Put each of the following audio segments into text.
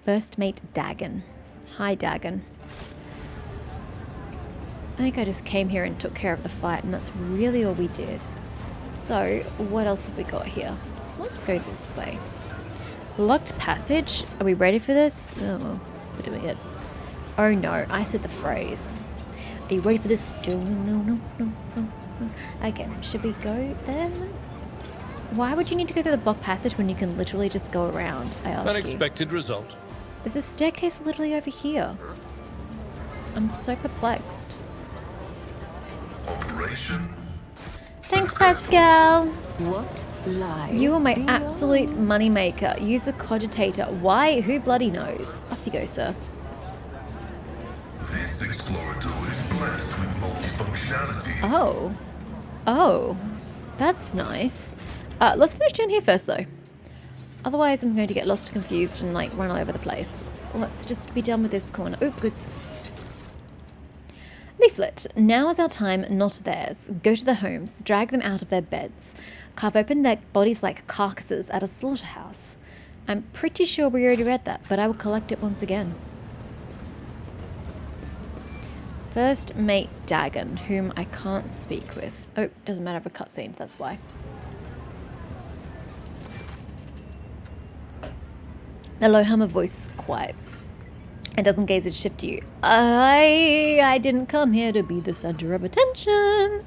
First mate Dagon. Hi, Dagon. I think I just came here and took care of the fight, and that's really all we did. So, what else have we got here? Let's go this way. Locked passage? Are we ready for this? Oh, we're doing it. Oh no, I said the phrase. Are you ready for this? No. Okay, should we go there? Why would you need to go through the blocked passage when you can literally just go around? I ask Unexpected result. There's a staircase literally over here. I'm so perplexed. Operation. Thanks, Pascal. What lies You are my beyond? absolute moneymaker. Use the cogitator. Why? Who bloody knows? Off you go, sir. This explorator is blessed with multifunctionality. Oh, that's nice. Let's finish down here first, though. Otherwise, I'm going to get lost and confused and, like, run all over the place. Let's just be done with this corner. Oh, goods. Leaflet. Now is our time, not theirs. Go to their homes. Drag them out of their beds. Carve open their bodies like carcasses at a slaughterhouse. I'm pretty sure we already read that, but I will collect it once again. First mate Dagon, whom I can't speak with. Oh, doesn't matter if a cutscene, that's why. The low hum of voice quiets and doesn't gaze its shift to you. I didn't come here to be the center of attention.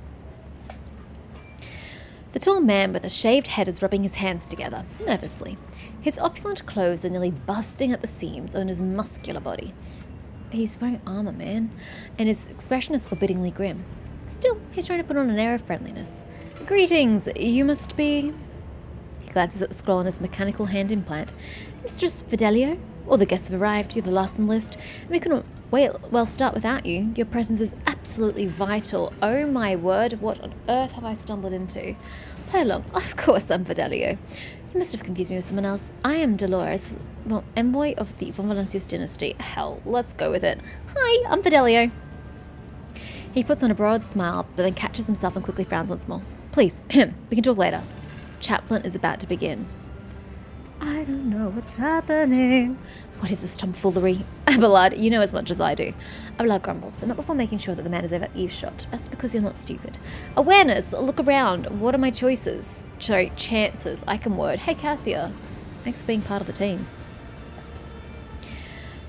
The tall man with a shaved head is rubbing his hands together, nervously. His opulent clothes are nearly busting at the seams on his muscular body. He's wearing armor, man, and his expression is forbiddingly grim. Still, he's trying to put on an air of friendliness. Greetings, you must be... He glances at the scroll on his mechanical hand implant. Mistress Fidelio? All the guests have arrived, you're the last on the list, and we couldn't well start without you. Your presence is absolutely vital. Oh my word, what on earth have I stumbled into? Play along. Of course I'm Fidelio. You must have confused me with someone else. I am Dolores, well, envoy of the Von Valentius dynasty. Hell, let's go with it. Hi, I'm Fidelio. He puts on a broad smile, but then catches himself and quickly frowns once more. Please, we can talk later. Chaplain is about to begin. I don't know what's happening. What is this tomfoolery? Abelard, you know as much as I do. Abelard grumbles, but not before making sure that the man is over eavesshot. That's because you're not stupid. Awareness! Look around. What are my choices? Sorry, chances. I can word. Hey, Cassia. Thanks for being part of the team.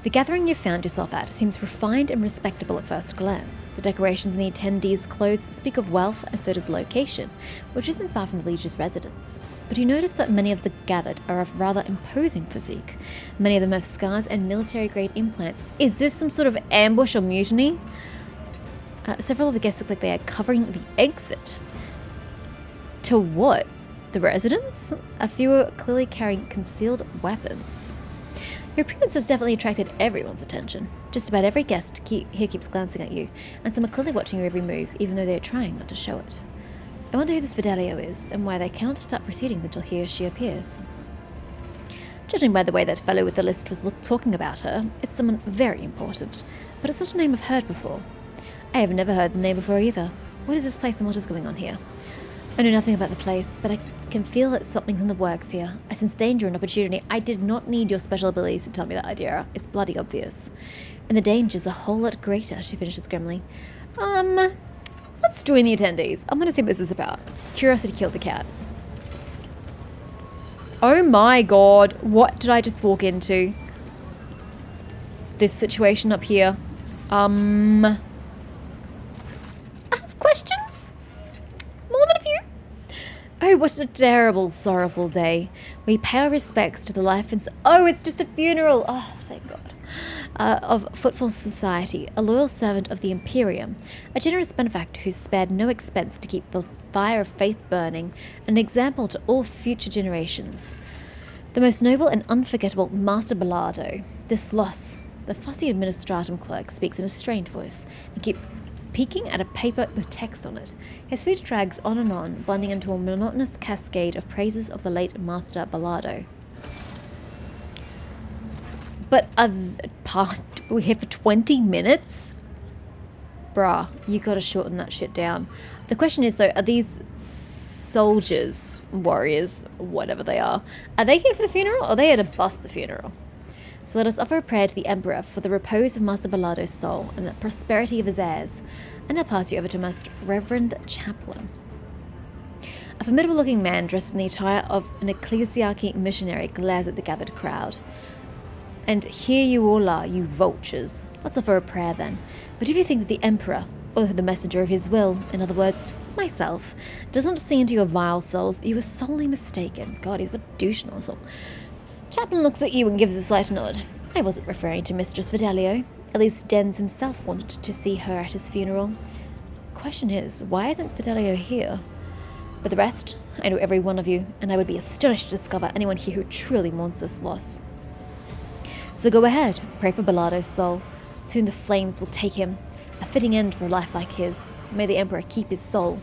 The gathering you've found yourself at seems refined and respectable at first glance. The decorations in the attendees' clothes speak of wealth, and so does location, which isn't far from the liege's residence. But you notice that many of the gathered are of rather imposing physique. Many of them have scars and military-grade implants. Is this some sort of ambush or mutiny? Several of the guests look like they are covering the exit. To what? The residence? A few are clearly carrying concealed weapons. Your appearance has definitely attracted everyone's attention. Just about every guest here keeps glancing at you, and some are clearly watching your every move, even though they are trying not to show it. I wonder who this Fidelio is, and why they cannot start proceedings until he or she appears. Judging by the way that fellow with the list was talking about her, it's someone very important, but it's not a name I've heard before. I have never heard the name before either. What is this place and what is going on here? I know nothing about the place, but I can feel that something's in the works here. I sense danger and opportunity. I did not need your special abilities to tell me that idea. It's bloody obvious. And the danger's a whole lot greater, she finishes grimly. Let's join the attendees. I'm gonna see what this is about. Curiosity killed the cat. Oh my god, what did I just walk into? This situation up here. I have questions? More than a few? Oh, what a terrible, sorrowful day. We pay our respects to the life and... Oh, it's just a funeral. Oh, thank God. Of Footfall Society, a loyal servant of the Imperium, a generous benefactor who spared no expense to keep the fire of faith burning, an example to all future generations. The most noble and unforgettable Master Bellardo. This loss... The fussy administratum clerk speaks in a strained voice and keeps peeking at a paper with text on it. His speech drags on and on, blending into a monotonous cascade of praises of the late Master Bellardo. But we're here for 20 minutes? Bruh, you gotta shorten that shit down. The question is though, are these soldiers, warriors, whatever they are they here for the funeral or are they here to bust the funeral? So let us offer a prayer to the Emperor for the repose of Master Ballado's soul and the prosperity of his heirs. And I'll pass you over to Most Reverend Chaplain. A formidable-looking man dressed in the attire of an ecclesiarchy missionary glares at the gathered crowd. And here you all are, you vultures. Let's offer a prayer then. But if you think that the Emperor, or the messenger of his will, in other words, myself, does not see into your vile souls, you are sorely mistaken. God, he's a douche nozzle. Chaplain looks at you and gives a slight nod. I wasn't referring to Mistress Fidelio. At least Dens himself wanted to see her at his funeral. Question is, why isn't Fidelio here? But the rest, I know every one of you, and I would be astonished to discover anyone here who truly mourns this loss. So go ahead, pray for Ballado's soul. Soon the flames will take him. A fitting end for a life like his. May the Emperor keep his soul.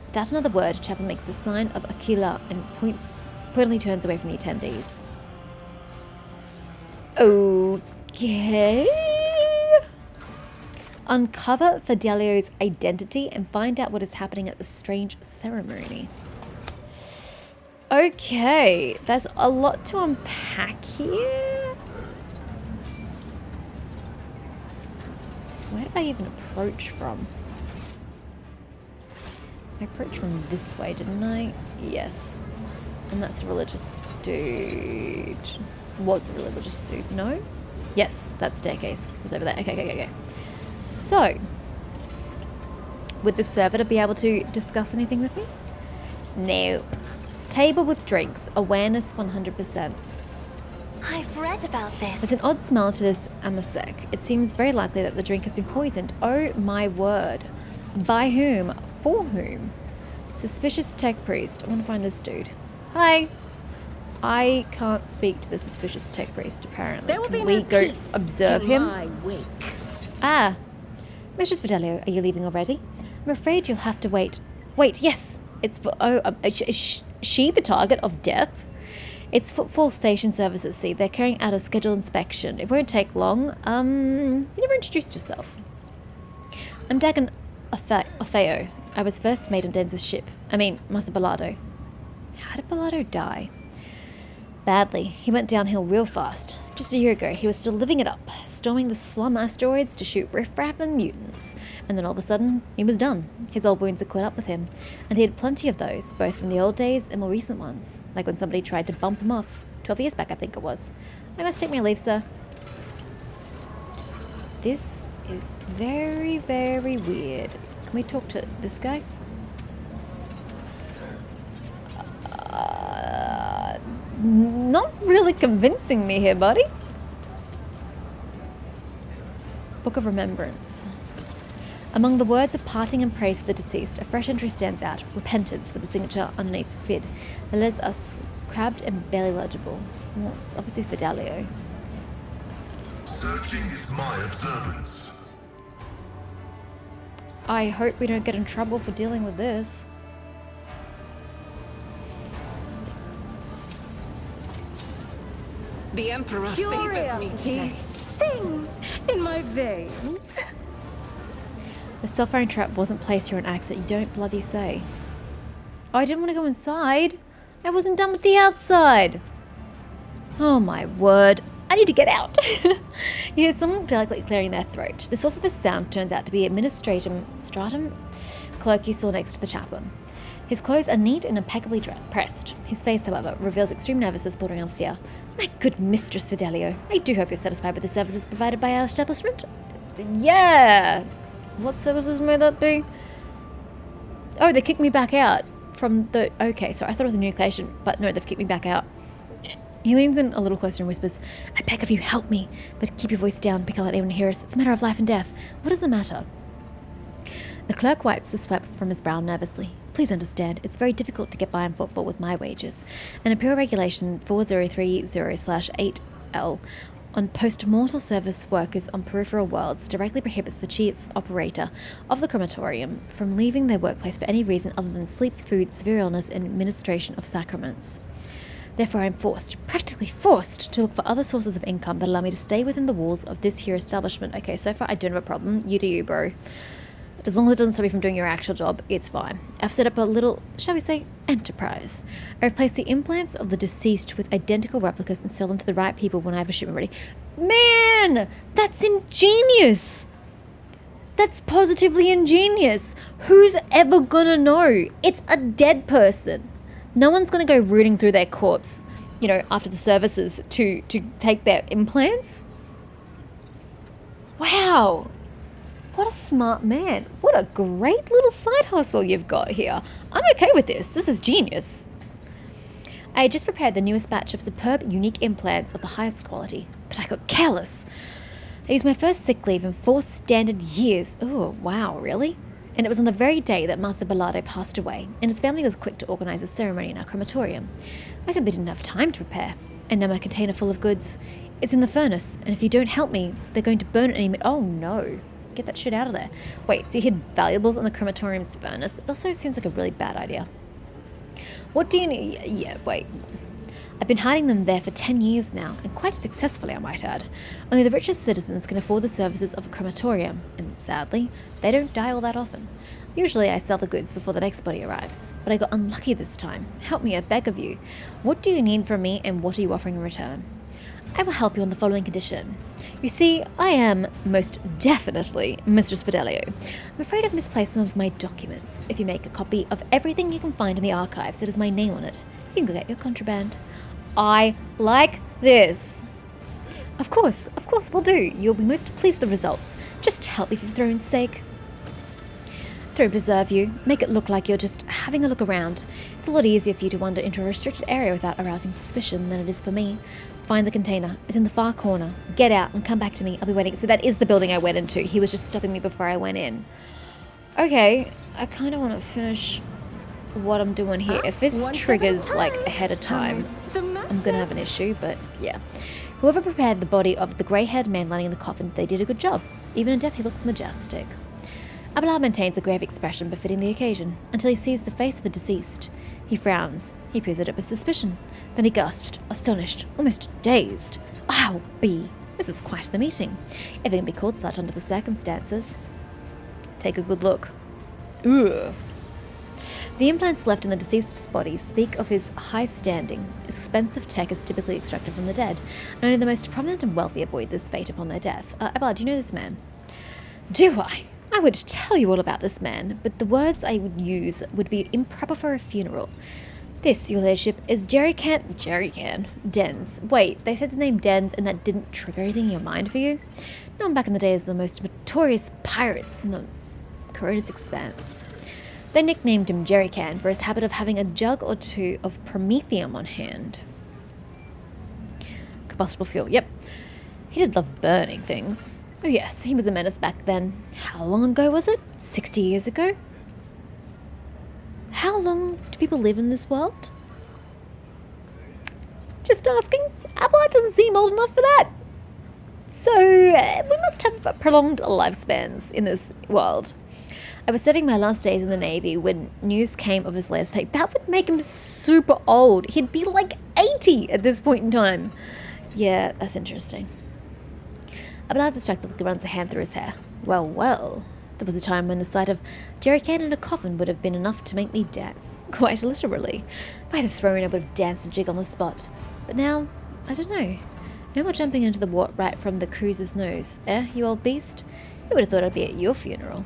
Without another word, Chaplain makes the sign of Aquila and pointedly turns away from the attendees. Okay. Uncover Fidelio's identity and find out what is happening at the strange ceremony. Okay, there's a lot to unpack here. Where did I even approach from? I approached from this way, didn't I? Yes. And that's a religious dude. Was a religious dude. No? Yes, that staircase was over there. Okay. So, would the servitor be able to discuss anything with me? No. Table with drinks. Awareness 100%. I've read about this. There's an odd smell to this amasec. It seems very likely that the drink has been poisoned. Oh my word. By whom? For whom? Suspicious tech priest. I want to find this dude. Hi. I can't speak to the suspicious tech priest, apparently. There will Can be we no go peace observe in him? my wake. Ah. Mistress Fidelio, are you leaving already? I'm afraid you'll have to wait. Wait, yes. It's for... Oh, is she the target of death? It's footfall station service at sea. They're carrying out a scheduled inspection. It won't take long. You never introduced yourself. I'm Dagon Otheo. I was first mate on Denz's ship. I mean, Master Ballado. How did Ballado die? Badly. He went downhill real fast. Just a year ago, he was still living it up, storming the slum asteroids to shoot riffraff and mutants. And then all of a sudden, he was done. His old wounds had caught up with him. And he had plenty of those, both from the old days and more recent ones. Like when somebody tried to bump him off. 12 years back, I think it was. I must take my leave, sir. This is very, very weird. Can we talk to this guy? Not really convincing me here, buddy. Book of Remembrance. Among the words of parting and praise for the deceased, a fresh entry stands out. Repentance, with the signature underneath the fid. The letters are crabbed and barely legible. Well, it's obviously Fidelio. Searching is my observance. I hope we don't get in trouble for dealing with this. The Emperor favors me today. Sings in my veins. The self-firing trap wasn't placed here on accident. You don't bloody say. Oh, I didn't want to go inside. I wasn't done with the outside. Oh my word. I need to get out. You hear someone delicately clearing their throat. The source of this sound turns out to be administratum stratum clerk you saw next to the chaplain. His clothes are neat and impeccably pressed. His face, however, reveals extreme nervousness bordering on fear. My good Mistress Fidelio, I do hope you're satisfied with the services provided by our establishment. Yeah. What services may that be? Oh, they kicked me back out from the... Okay, so I thought it was a new location, but no, they've kicked me back out. He leans in a little closer and whispers, I beg of you, help me, but keep your voice down, because I'll let anyone hear us. It's a matter of life and death. What is the matter? The clerk wipes the sweat from his brow nervously. Please understand, it's very difficult to get by on footfall with my wages. And Imperial Regulation 4030/8L on post-mortal service workers on peripheral worlds directly prohibits the chief operator of the crematorium from leaving their workplace for any reason other than sleep, food, severe illness, and administration of sacraments. Therefore, I am practically forced, to look for other sources of income that allow me to stay within the walls of this here establishment. Okay, so far I don't have a problem. You do you, bro. But as long as it doesn't stop you from doing your actual job, it's fine. I've set up a little, shall we say, enterprise. I replace the implants of the deceased with identical replicas and sell them to the right people when I have a shipment ready. Man, that's ingenious. That's positively ingenious. Who's ever gonna know? It's a dead person. No one's gonna go rooting through their corpse, you know, after the services to take their implants. Wow. What a smart man. What a great little side hustle you've got here. I'm okay with this. This is genius. I had just prepared the newest batch of superb, unique implants of the highest quality, but I got careless. I used my first sick leave in 4 standard years. Oh, wow, really? And it was on the very day that Master Bellardo passed away, and his family was quick to organize a ceremony in our crematorium. I simply didn't have time to prepare, and now my container full of goods is in the furnace, and if you don't help me, they're going to burn it any minute. Oh, no. Get that shit out of there. Wait, so you hid valuables in the crematorium's furnace? It also seems like a really bad idea. What do you need? Yeah, wait. I've been hiding them there for 10 years now, and quite successfully, I might add. Only the richest citizens can afford the services of a crematorium, and sadly, they don't die all that often. Usually I sell the goods before the next body arrives, but I got unlucky this time. Help me, I beg of you. What do you need from me, and what are you offering in return? I will help you on the following condition. You see, I am most definitely Mistress Fidelio. I'm afraid I've misplaced some of my documents. If you make a copy of everything you can find in the archives that has my name on it, you can go get your contraband. I like this. Of course, will do. You'll be most pleased with the results. Just help me for the throne's sake. Throne preserve you. Make it look like you're just having a look around. It's a lot easier for you to wander into a restricted area without arousing suspicion than it is for me. Find the container. It's in the far corner. Get out and come back to me. I'll be waiting. So that is the building I went into. He was just stopping me before I went in. Okay, I kind of want to finish what I'm doing here. If this triggers like ahead of time, I'm gonna have an issue, but yeah. Whoever prepared the body of the grey-haired man lying in the coffin, they did a good job. Even in death, he looks majestic. Abelard maintains a grave expression befitting the occasion, until he sees the face of the deceased. He frowns. He peers at it with suspicion. Then he gasped, astonished, almost dazed. I'll be. This is quite the meeting. If it can be called such under the circumstances. Take a good look. Ugh. The implants left in the deceased's body speak of his high standing. Expensive tech is typically extracted from the dead, and only the most prominent and wealthy avoid this fate upon their death. Abelard, do you know this man? Do I? I would tell you all about this man, but the words I would use would be improper for a funeral. This, your ladyship, is Jerrycan Dens. Wait, they said the name Dens and that didn't trigger anything in your mind for you? Known back in the day as the most notorious pirates in the Koronus Expanse. They nicknamed him Jerrycan for his habit of having a jug or two of promethium on hand. Combustible fuel, yep. He did love burning things. Oh yes, he was a menace back then. How long ago was it? 60 years ago? How long do people live in this world? Just asking. Abelard doesn't seem old enough for that. So, we must have prolonged lifespans in this world. I was serving my last days in the Navy when news came of his latest take. That would make him super old. He'd be like 80 at this point in time. Yeah, that's interesting. Abelard distractedly runs a hand through his hair. Well. There was a time when the sight of Jerrycan in a coffin would have been enough to make me dance. Quite literally. By the throne, I would have danced a jig on the spot. But now, I don't know. No more jumping into the water right from the cruiser's nose. You old beast? Who would have thought I'd be at your funeral?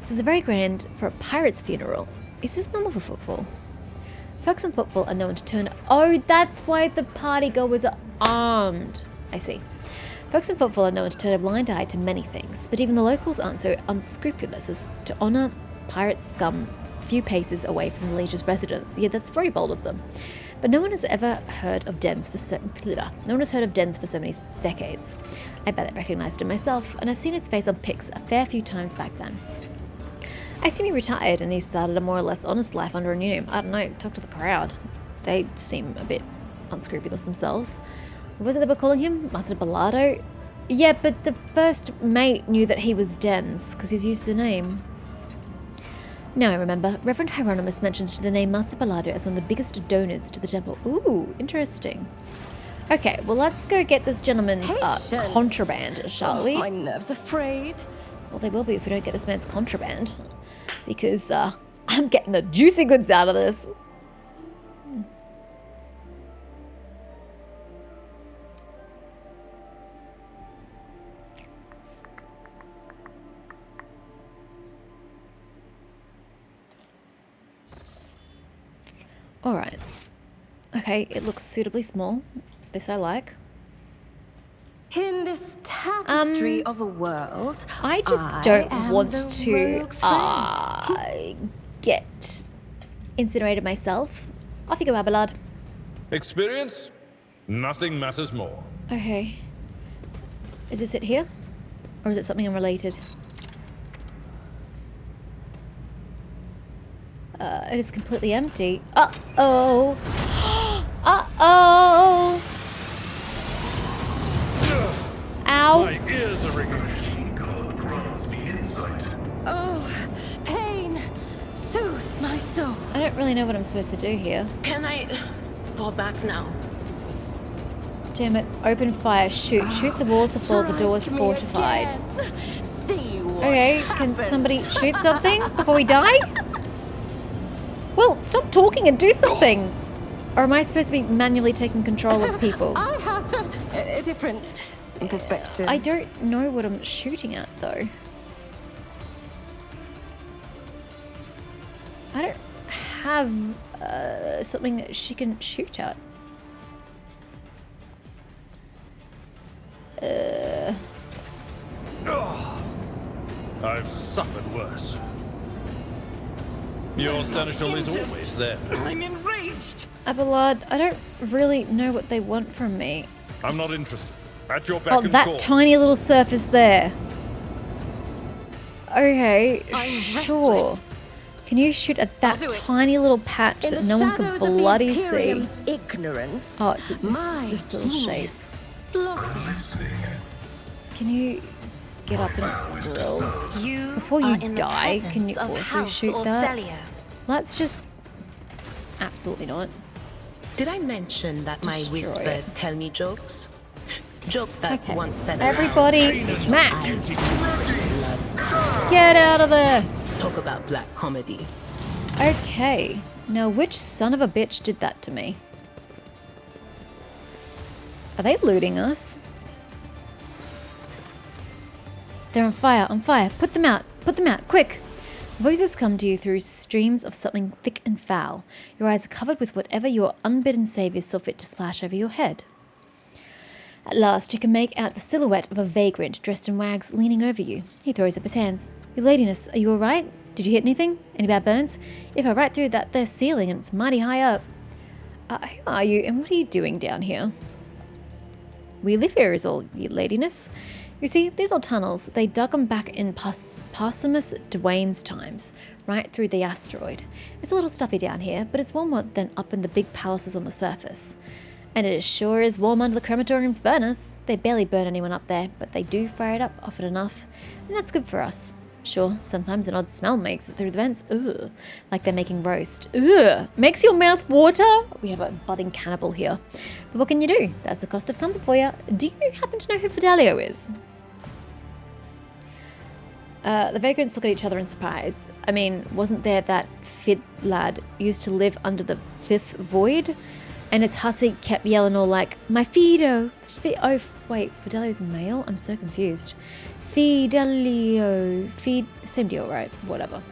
This is very grand for a pirate's funeral. Is this normal for footfall? Folks on footfall are known to turn... Oh, that's why the partygoers are armed. I see. Folks in footfall are known to turn a blind eye to many things, but even the locals aren't so unscrupulous as to honour pirate scum a few paces away from the liege's residence. Yeah, that's very bold of them. But no one has ever heard of Dens for so many decades. I bet I recognised him myself, and I've seen his face on pics a fair few times back then. I assume he retired and he started a more or less honest life under a new name. I don't know, talk to the crowd. They seem a bit unscrupulous themselves. What was it they were calling him? Master Bellardo? Yeah, but the first mate knew that he was Dens, because he's used the name. Now I remember, Reverend Hieronymus mentions the name Master Bellardo as one of the biggest donors to the temple. Ooh, interesting. Okay, well let's go get this gentleman's contraband, shall we? My nerves are frayed. Well, they will be if we don't get this man's contraband. Because I'm getting the juicy goods out of this. Alright. Okay, it looks suitably small. This I like. In this tapestry of a world, I just don't want to get incinerated myself. Off you go, Abelard. Experience? Nothing matters more. Okay. Is this it here? Or is it something unrelated? It is completely empty. Uh-oh. Uh-oh. Ow. My ears are ringing. Machine God grants me insight. oh, pain, soothe my soul. I don't really know what I'm supposed to do here. Can I fall back now? Damn it. Open fire. Shoot. Shoot the walls, the floor, the door's Strike me fortified. again. See what Okay, can happens. somebody shoot something before we die? Well, stop talking and do something! Or am I supposed to be manually taking control of people? I have a different perspective. I don't know what I'm shooting at, though. I don't have something she can shoot at. I've suffered worse. Your seneschal is always there. I'm enraged. Abelard, I don't really know what they want from me. I'm not interested. At your beck Oh, and that call. tiny little surface there. Okay, I'm sure. restless. Can you shoot at that do it. tiny little patch In that the no one can shadows of the bloody see? Imperium's ignorance, Oh, it's my this little shape. genius blossoms. Listening. Can you get up and scroll? You Before you are in the die, can you presence of also House shoot that? Orcelia. Let's just... Absolutely not. Did I mention that my Destroy whispers tell me jokes? Jokes that Okay. once said Everybody, smack! blood. Get out of there! Talk about black comedy. Okay. Now, which son of a bitch did that to me? Are they looting us? They're on fire, on fire. Put them out, quick! Voices come to you through streams of something thick and foul. Your eyes are covered with whatever your unbidden saviors saw fit to splash over your head. At last, you can make out the silhouette of a vagrant dressed in rags leaning over you. He throws up his hands. Your ladiness, are you alright? Did you hit anything? Any bad burns? If I right through that there ceiling and it's mighty high up. Who are you and what are you doing down here? We live here is all, your ladiness. You see, these old tunnels, they dug them back in Possumus Dwayne's times, right through the asteroid. It's a little stuffy down here, but it's warmer than up in the big palaces on the surface. And it sure is warm under the crematorium's furnace. They barely burn anyone up there, but they do fire it up often enough, and that's good for us. Sure, sometimes an odd smell makes it through the vents. Ugh, like they're making roast. Ugh, makes your mouth water. We have a budding cannibal here. But what can you do? That's the cost of comfort for you. Do you happen to know who Fidelio is? The vagrants look at each other in surprise. I mean, wasn't there that Fid lad used to live under the fifth void? And his hussy kept yelling all like, my Fido! Wait, Fidelio's male? I'm so confused. Fidelio. Same deal, right? Whatever.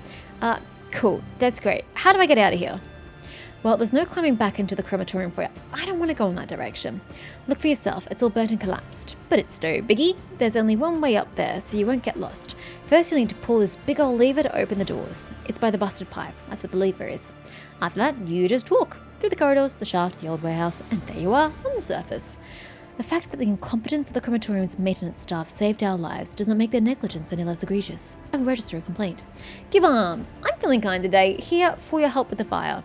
Cool. That's great. How do I get out of here? Well, there's no climbing back into the crematorium for you. I don't want to go in that direction. Look for yourself. It's all burnt and collapsed. But it's no biggie. There's only one way up there, so you won't get lost. First, you'll need to pull this big old lever to open the doors. It's by the busted pipe. That's what the lever is. After that, you just walk through the corridors, the shaft, the old warehouse, and there you are on the surface. The fact that the incompetence of the crematorium's maintenance staff saved our lives does not make their negligence any less egregious. I will register a complaint. Give arms. I'm feeling kind today. Here for your help with the fire.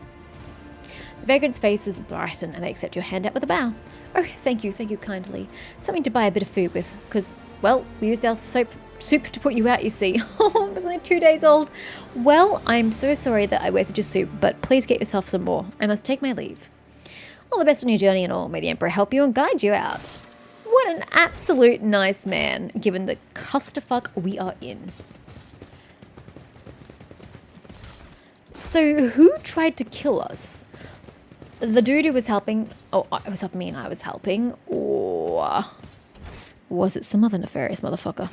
The vagrant's faces brighten and they accept your handout with a bow. Oh, thank you kindly. Something to buy a bit of food with, because, well, we used our soup to put you out, you see. Oh, it was only 2 days old. Well, I'm so sorry that I wasted your soup, but please get yourself some more. I must take my leave. All the best on your journey and all. May the Emperor help you and guide you out. What an absolute nice man, given the clusterfuck we are in. So, who tried to kill us? The dude who was helping... Oh, it was helping me and I was helping. Or was it some other nefarious motherfucker?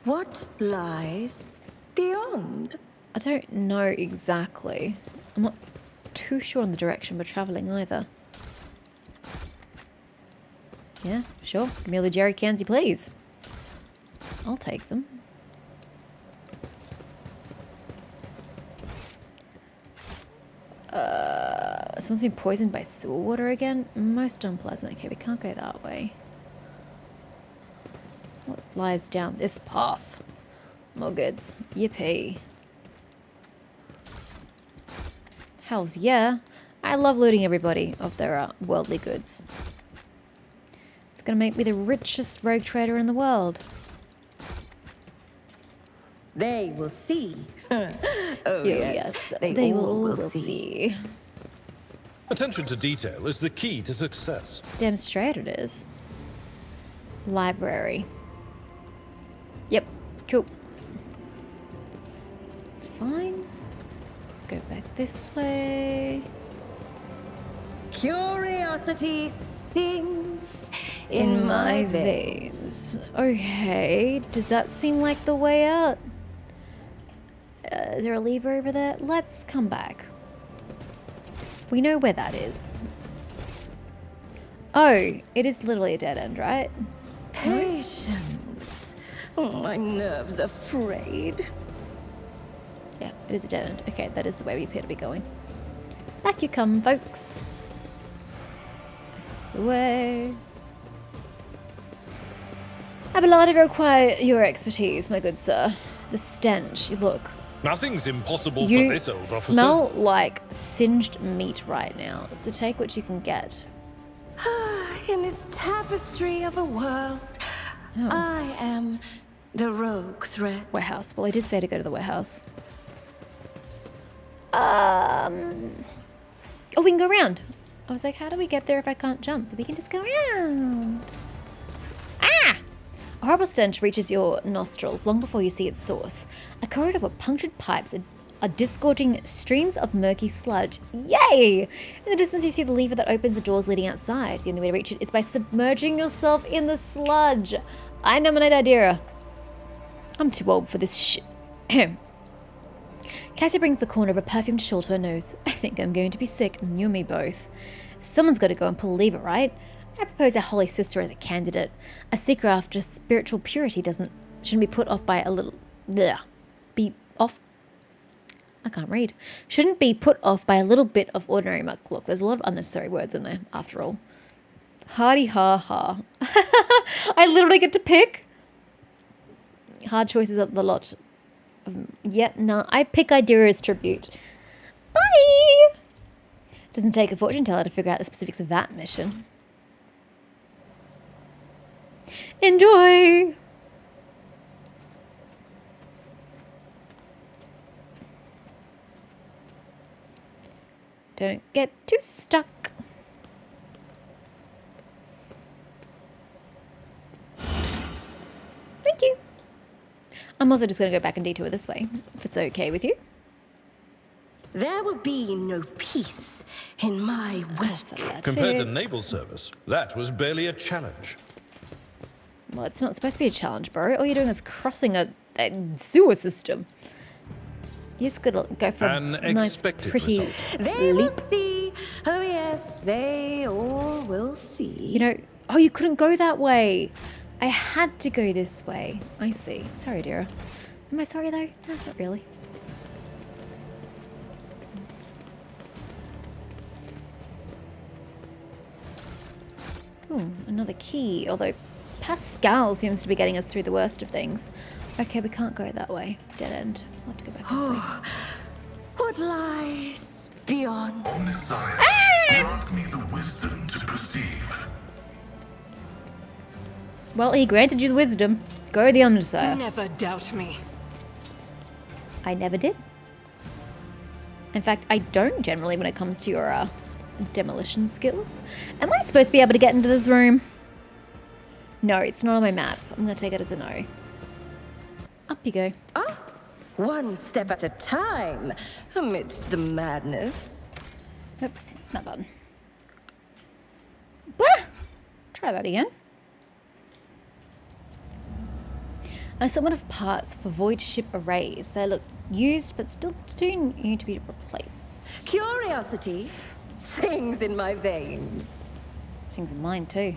What lies beyond? I don't know exactly. I'm not too sure on the direction we're travelling either. Yeah, sure. Give me all the jerry cans you please. I'll take them. Someone's been poisoned by sewer water again? Most unpleasant. Okay, we can't go that way. What lies down this path? More goods. Yippee. Hells yeah. I love looting everybody of their worldly goods. It's gonna make me the richest rogue trader in the world. They will see. Oh, yes. They will see. Attention to detail is the key to success. Damn straight it is. Library. Yep, cool. It's fine. Let's go back this way. Curiosity sings In my veins. Okay, does that seem like the way out? Is there a lever over there? Let's come back. We know where that is. Oh, it is literally a dead end, right? Patience. Oh, my nerves are frayed. Yeah, it is a dead end. Okay, that is the way we appear to be going. Back you come, folks. This way. Abelard, I require your expertise, my good sir. The stench, look. Nothing's impossible for You this old officer. smell like singed meat right now, so take what you can get. In this tapestry of a world, Oh. I am the rogue threat. Warehouse. Well, I did say to go to the warehouse. Oh, we can go around. I was like, how do we get there if I can't jump? But we can just go around. Ah! A horrible stench reaches your nostrils long before you see its source. A corridor of punctured pipes are disgorging streams of murky sludge. Yay! In the distance, you see the lever that opens the doors leading outside. The only way to reach it is by submerging yourself in the sludge. I nominate Idea. I'm too old for this shit. Cassie brings the corner of a perfumed shawl to her nose. I think I'm going to be sick, you and me both. Someone's got to go and pull a lever, right? I propose our holy sister as a candidate. A seeker after spiritual purity shouldn't be put off by a little... I can't read. Shouldn't be put off by a little bit of ordinary muck. Look, there's a lot of unnecessary words in there, after all. Hardy ha ha. I literally get to pick. Hard choices are the lot. No, I pick Idira's tribute. Bye! Doesn't take a fortune teller to figure out the specifics of that mission. Enjoy! Don't get too stuck. Thank you. I'm also just going to go back and detour this way, if it's okay with you. There will be no peace in my wake. Compared to naval service, that was barely a challenge. Well, it's not supposed to be a challenge, bro. All you're doing is crossing a sewer system. You just gotta go for An a nice, expected pretty result. They will leap. see. Oh yes, they all will see. You know, oh, you couldn't go that way. I had to go this way. I see. Sorry, dear. Am I sorry, though? No, not really. Ooh, another key. Although Pascal seems to be getting us through the worst of things. Okay, we can't go that way. Dead end. We'll have to go back this way. What lies beyond? Omniscient, grant me the wisdom to perceive. Well, he granted you the wisdom. Go the Omniscient. Never doubt me. I never did. In fact, I don't generally when it comes to your demolition skills. Am I supposed to be able to get into this room? No, it's not on my map. I'm going to take it as a no. Up you go. Ah, one step at a time amidst the madness. Oops, that button. Bah! Try that again. An assortment of parts for voidship arrays. They look used, but still do need to be replaced. Curiosity sings in my veins. Things in mine too.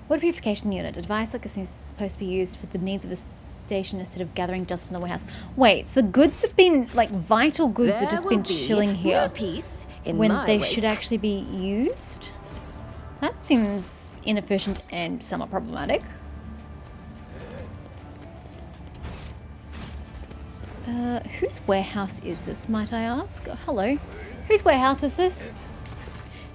Water purification unit. A device like this is supposed to be used for the needs of a station instead of gathering dust in the warehouse. Wait, so goods have been, like, vital goods have just been chilling here Peace in when my they wake. should actually be used? That seems inefficient and somewhat problematic. Whose warehouse is this, might I ask? Oh, hello. Whose warehouse is this?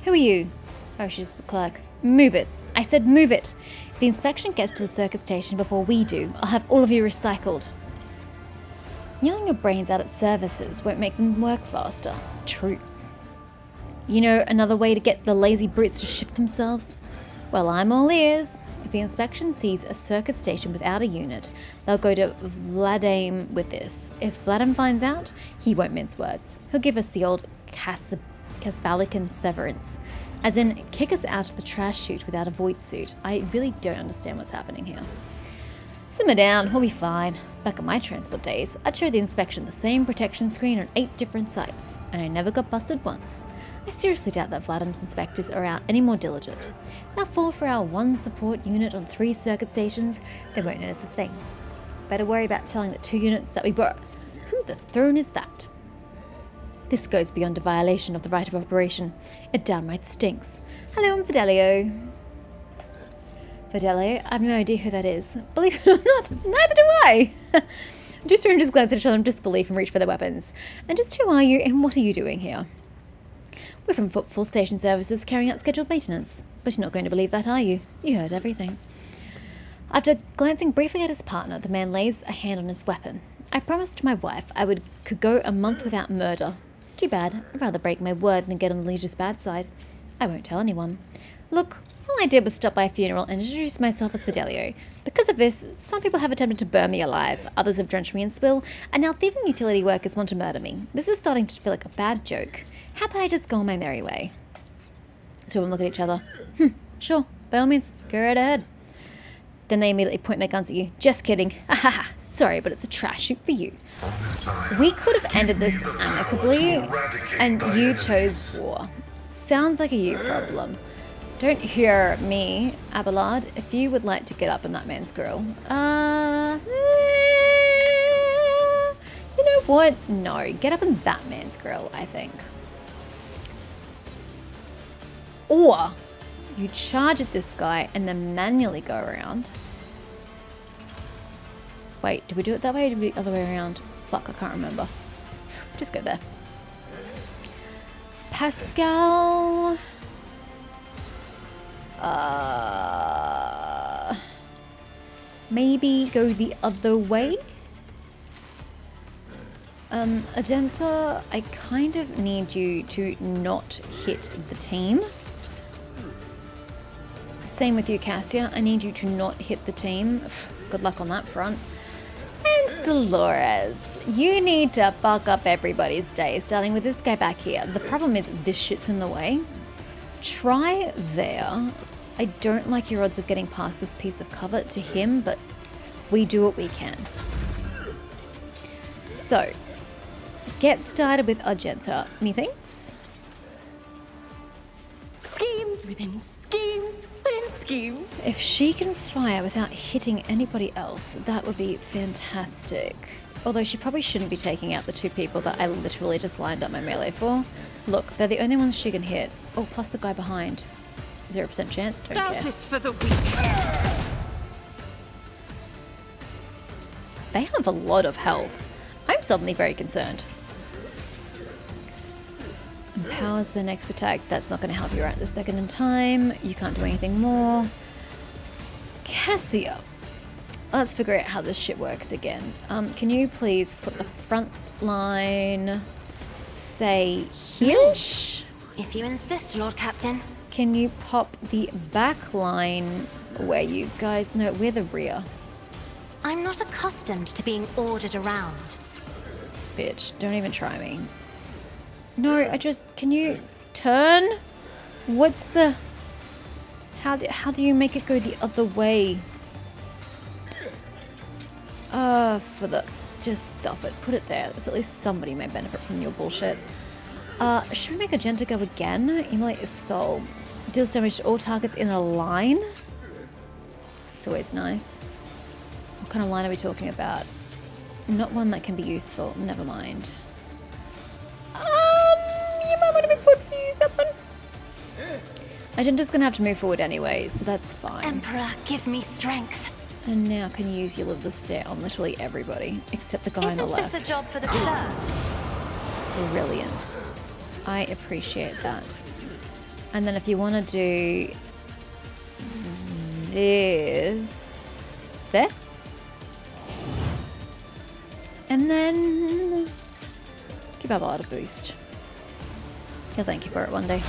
Who are you? Oh, she's the clerk. Move it. I said move it. If the inspection gets to the circuit station before we do, I'll have all of you recycled. Yelling your brains out at services won't make them work faster. True. You know another way to get the lazy brutes to shift themselves? Well, I'm all ears. If the inspection sees a circuit station without a unit, they'll go to Vladim with this. If Vladim finds out, he won't mince words. He'll give us the old Casbalican severance. As in, kick us out of the trash chute without a void suit. I really don't understand what's happening here. Simmer down, we'll be fine. Back in my transport days, I'd show the inspection the same protection screen on 8 different sites, and I never got busted once. I seriously doubt that Vladim's inspectors are out any more diligent. They'll fall for our 1 support unit on 3 circuit stations, they won't notice a thing. Better worry about selling the 2 units that we bought. Who the throne is that? This goes beyond a violation of the right of operation. It downright stinks. Hello, I'm Fidelio. Fidelio? I have no idea who that is. Believe it or not, neither do I. Two strangers glance at each other in disbelief and reach for their weapons. And just who are you and what are you doing here? We're from Footfall Station Services carrying out scheduled maintenance. But you're not going to believe that, are you? You heard everything. After glancing briefly at his partner, the man lays a hand on his weapon. I promised my wife I could go a month without murder. Too bad. I'd rather break my word than get on the Legion's bad side. I won't tell anyone. Look, all I did was stop by a funeral and introduce myself as Fidelio. Because of this, some people have attempted to burn me alive, others have drenched me in spill, and now thieving utility workers want to murder me. This is starting to feel like a bad joke. How about I just go on my merry way? Two of them look at each other. Sure, by all means, go right ahead. Then they immediately point their guns at you. Just kidding. Ahaha, sorry, but it's a trash shoot for you. We could have ended this amicably, and you chose war. Sounds like a you problem. Don't hear me, Abelard. If you would like to get up in that man's grill. You know what? No, get up in that man's grill, I think. Or you charge at this guy and then manually go around. Wait, did we do it that way or did we do it the other way around? Fuck, I can't remember. Just go there. Pascal. Maybe go the other way? Adensa, I kind of need you to not hit the team. Same with you, Cassia. I need you to not hit the team. Good luck on that front. And Dolores, you need to fuck up everybody's day, starting with this guy back here. The problem is this shit's in the way. Try there. I don't like your odds of getting past this piece of cover to him, but we do what we can. So, get started with Argenta, methinks. Schemes within schemes within schemes. If she can fire without hitting anybody else, that would be fantastic. Although she probably shouldn't be taking out the 2 people that I literally just lined up my melee for. Look, they're the only ones she can hit. Oh, plus the guy behind. 0% chance, don't care. That is for the weak. They have a lot of health. I'm suddenly very concerned. Empowers the next attack. That's not going to help you right this second in time. You can't do anything more. Cassia. Let's figure out how this shit works again. Can you please put the front line, say, here-ish? If you insist, Lord Captain. Can you pop the back line where you guys... No, we're the rear. I'm not accustomed to being ordered around. Bitch, don't even try me. No, I just... Can you turn? What's the... How do you make it go the other way? For the... Just stuff it. Put it there. So at least somebody may benefit from your bullshit. Should we make Agenta go again? Immolate is soul. Deals damage to all targets in a line. It's always nice. What kind of line are we talking about? Not one that can be useful. Never mind. You might want to move forward if you use that one. Agenta's gonna have to move forward anyway, so that's fine. Emperor, give me strength. And now can you use your little stare on literally everybody, except the guy on the left. Isn't this a job for the serfs? Brilliant. I appreciate that. And then if you want to do this there. And then give Abelard a boost. He'll thank you for it one day.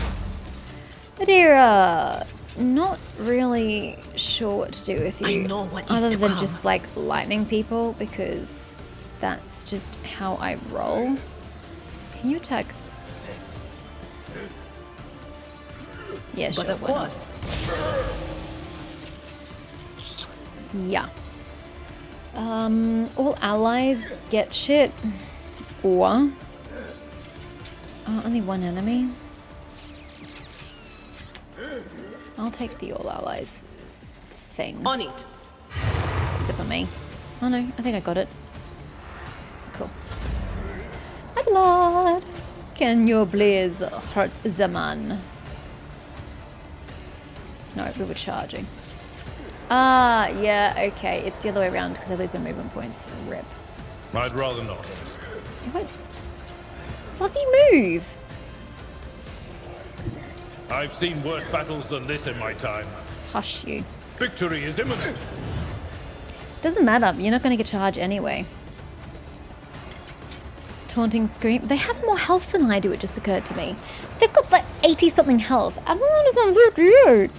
Adira, not really sure what to do with you. I know what is other to than come. just like lightning people, because that's just how I roll. Can you attack? Yeah, sure. But of why not? course. Yeah. All allies get shit. Or only one enemy. I'll take the all allies thing. On it. Except for me. Oh no, I think I got it. Cool. Abelard! Can you please hurt the man? No, we were charging. Ah, yeah, okay. It's the other way around because I lose my movement points. Rip. I'd rather not. What? Bloody move! I've seen worse battles than this in my time. Hush you. Victory is imminent. Doesn't matter. You're not going to get charged anyway. Taunting scream. They have more health than I do, it just occurred to me. They've got like 80-something health. Everyone is on 58.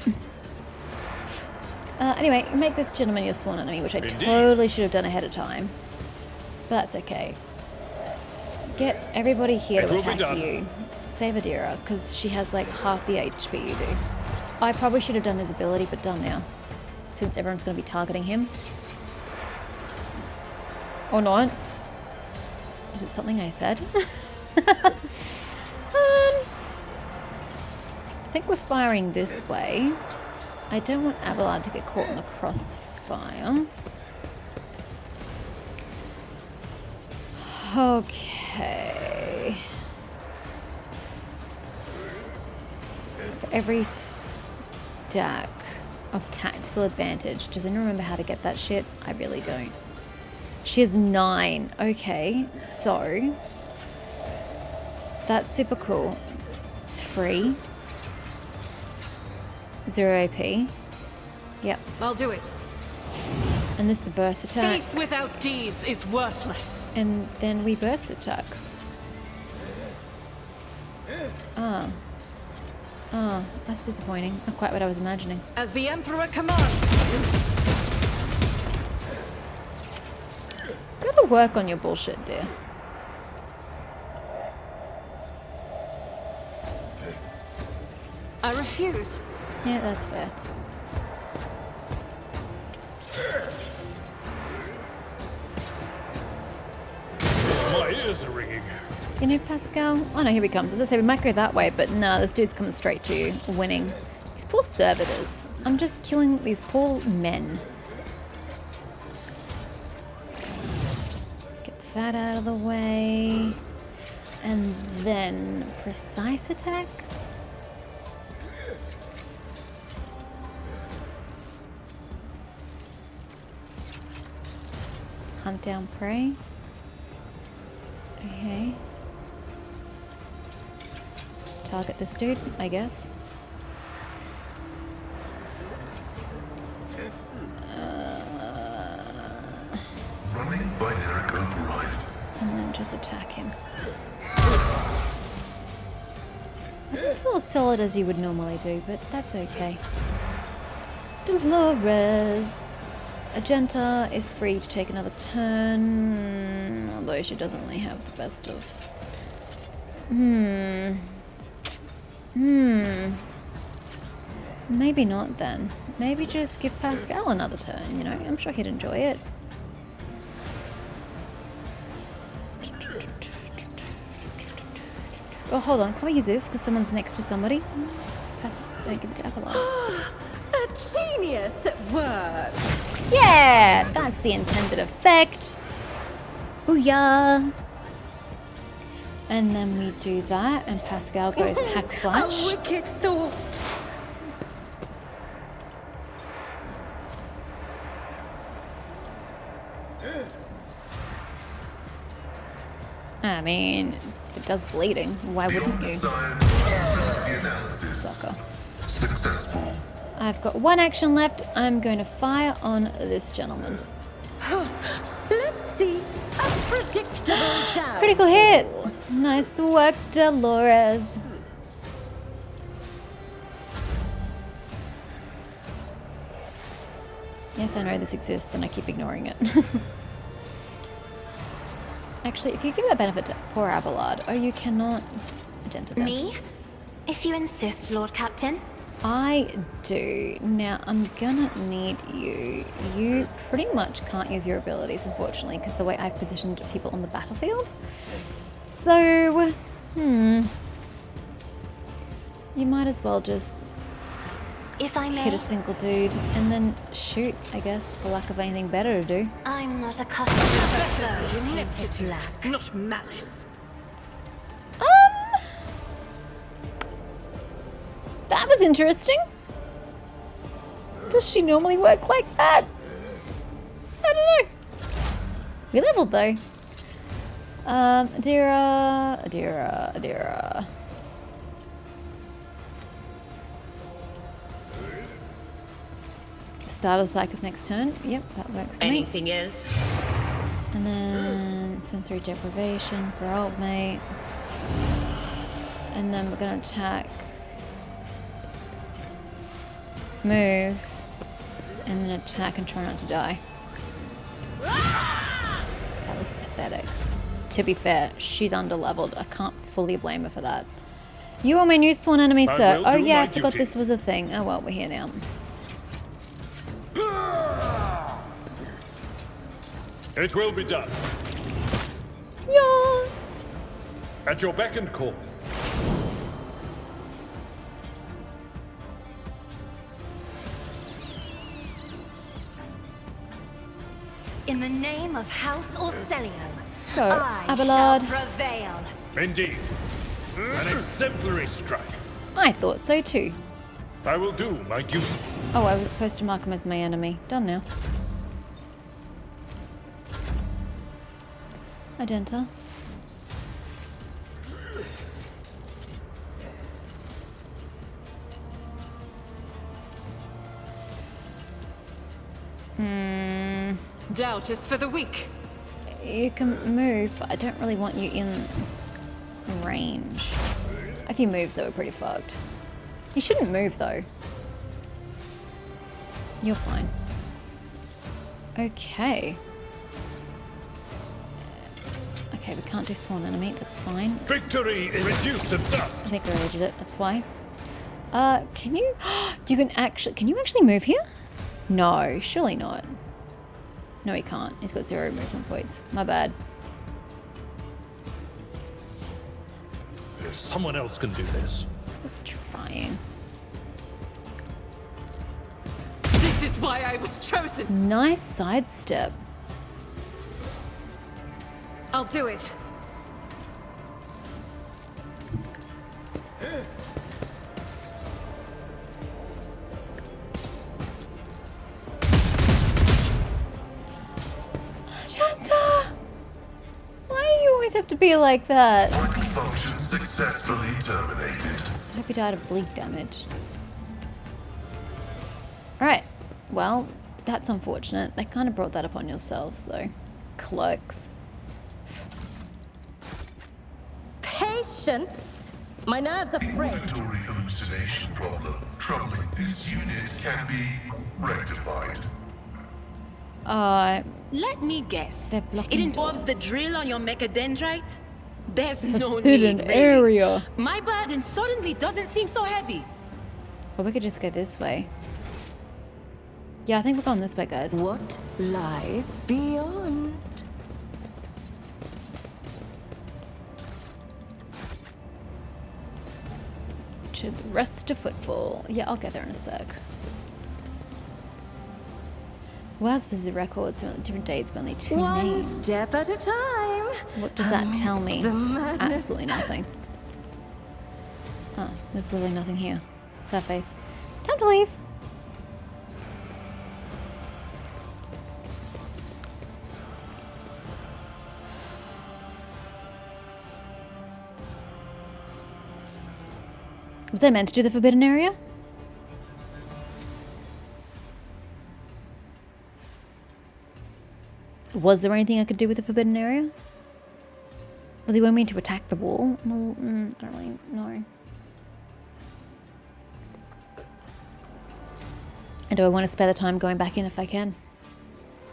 Anyway, make this gentleman your sworn enemy, which I totally should have done ahead of time. But that's okay. Get everybody here to attack you. Save Adira, because she has like half the HP you do. I probably should have done his ability, but done now. Since everyone's going to be targeting him. Or not. Is it something I said? I think we're firing this way. I don't want Abelard to get caught in the crossfire. Okay. For every stack of tactical advantage. Does anyone remember how to get that shit? I really don't. She has 9. Okay, so that's super cool. It's free. 0 AP. Yep. I'll do it. And this is the burst attack. Faith without deeds is worthless. And then we burst attack. Ah, that's disappointing. Not quite what I was imagining. As the Emperor commands. Gotta work on your bullshit, dear. I refuse. Yeah, that's fair. My ears are ringing. You know, Pascal? Oh no, here he comes. I was gonna say we might go that way, but nah, this dude's coming straight to you, winning. These poor servitors. I'm just killing these poor men. Get that out of the way. And then precise attack. Hunt down prey. Okay. Target this dude, I guess. Running binary override. And then just attack him. Not feel as solid as you would normally do, but that's okay. Dolores. Agenta is free to take another turn, although she doesn't really have the best of. Maybe not then. Maybe just give Pascal another turn, you know? I'm sure he'd enjoy it. Oh, hold on. Can we use this? Because someone's next to somebody. Don't give it to Abelard. A genius at work. Yeah! That's the intended effect. Booyah! And then we do that, and Pascal goes hack slash. A wicked thought. I mean, if it does bleeding, why wouldn't you? Sucker. Successful. I've got one action left. I'm going to fire on this gentleman. Let's see a predictable down. Critical hit! Nice work, Dolores. Yes, I know this exists and I keep ignoring it. Actually, if you give that benefit to poor Abelard, oh, you cannot identify that. Me? If you insist, Lord Captain. I do. Now, I'm gonna need you. You pretty much can't use your abilities, unfortunately, because the way I've positioned people on the battlefield. So, you might as well just If I may. hit a single dude and then shoot, I guess, for lack of anything better to do. I'm not accustomed to the flow you hinted to lack. Not malice. That was interesting. Does she normally work like that? I don't know. We leveled though. Adira. Starter Psychus next turn. Yep, that works for me. Anything else? And then sensory deprivation for old mate. And then we're gonna attack. Move. And then attack and try not to die. That was pathetic. To be fair, she's underleveled. I can't fully blame her for that. You are my new sworn enemy, I sir. will Oh do yeah, I my forgot duty. this was a thing. Oh well, we're here now. It will be done. Yes! At your beck and call. In the name of House Orcelio, Go, I Abelard. shall prevail. Indeed. An exemplary strike. I thought so too. I will do my duty. Oh, I was supposed to mark him as my enemy. Done now. Identa. Doubt is for the weak. You can move, but I don't really want you in range. If you move, though, we're pretty fucked. You shouldn't move, though. You're fine. Okay. Okay, we can't do sworn enemy. That's fine. Victory is reduced to dust. I think I already did it. That's why. Can you? You can actually. Can you actually move here? No, surely not. No, he can't. He's got 0 movement points. My bad. Someone else can do this. Just trying. This is why I was chosen. Nice sidestep. I'll do it. Shanta! Why do you always have to be like that? Vital function successfully terminated. I hope you died of bleed damage. Alright. Well, that's unfortunate. They kind of brought that upon yourselves, though. Clerks. Patience My nerves are frayed. Auditory hallucination problem troubling this unit can be rectified. Let me guess. They're It blocking involves the doors. drill on your mechadendrite? There's no Hidden need, really. area. My burden suddenly doesn't seem so heavy. Or we could just go this way. Yeah, I think we're going this way, guys. What lies beyond? To the rest of footfall. Yeah, I'll get there in a sec. Wow's visit records, different dates, but only 2 One names. step at a time. What does that tell Amidst me? the madness. Absolutely nothing. Oh, there's literally nothing here. Surface. Time to leave. Was I meant to do the forbidden area? Was there anything I could do with the forbidden area? Was he wanting me to attack the wall? Well, I don't really know. And do I want to spare the time going back in if I can?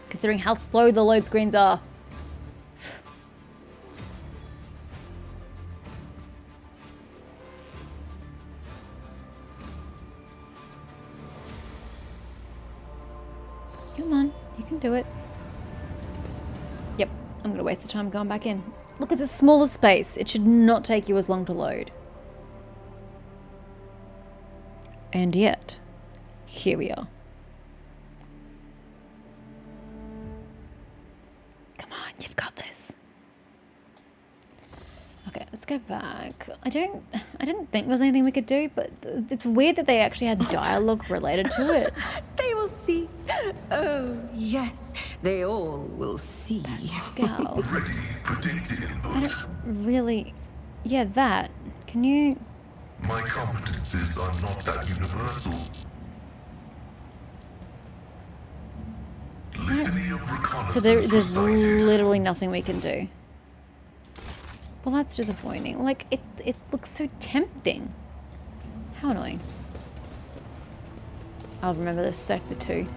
Considering how slow the load screens are. Come on, you can do it. Yep, I'm gonna waste the time going back in. Look, it's a smaller space. It should not take you as long to load. And yet, here we are. Come on, you've got this. Okay, let's go back. I didn't think there was anything we could do, but it's weird that they actually had dialogue related to it. They will see. Oh, yes. They all will see. Pascal. Ready for data I input. don't really... Yeah, that. Can you... My competences are not that universal. Litany of reconnaissance So there's recited. literally nothing we can do. Well, that's disappointing. Like, it looks so tempting. How annoying. I'll remember this sector too.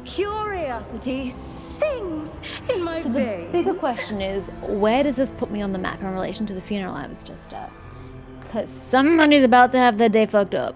Curiosity sings in my So the veins. bigger question is, where does this put me on the map in relation to the funeral I was just at? Because somebody's about to have their day fucked up.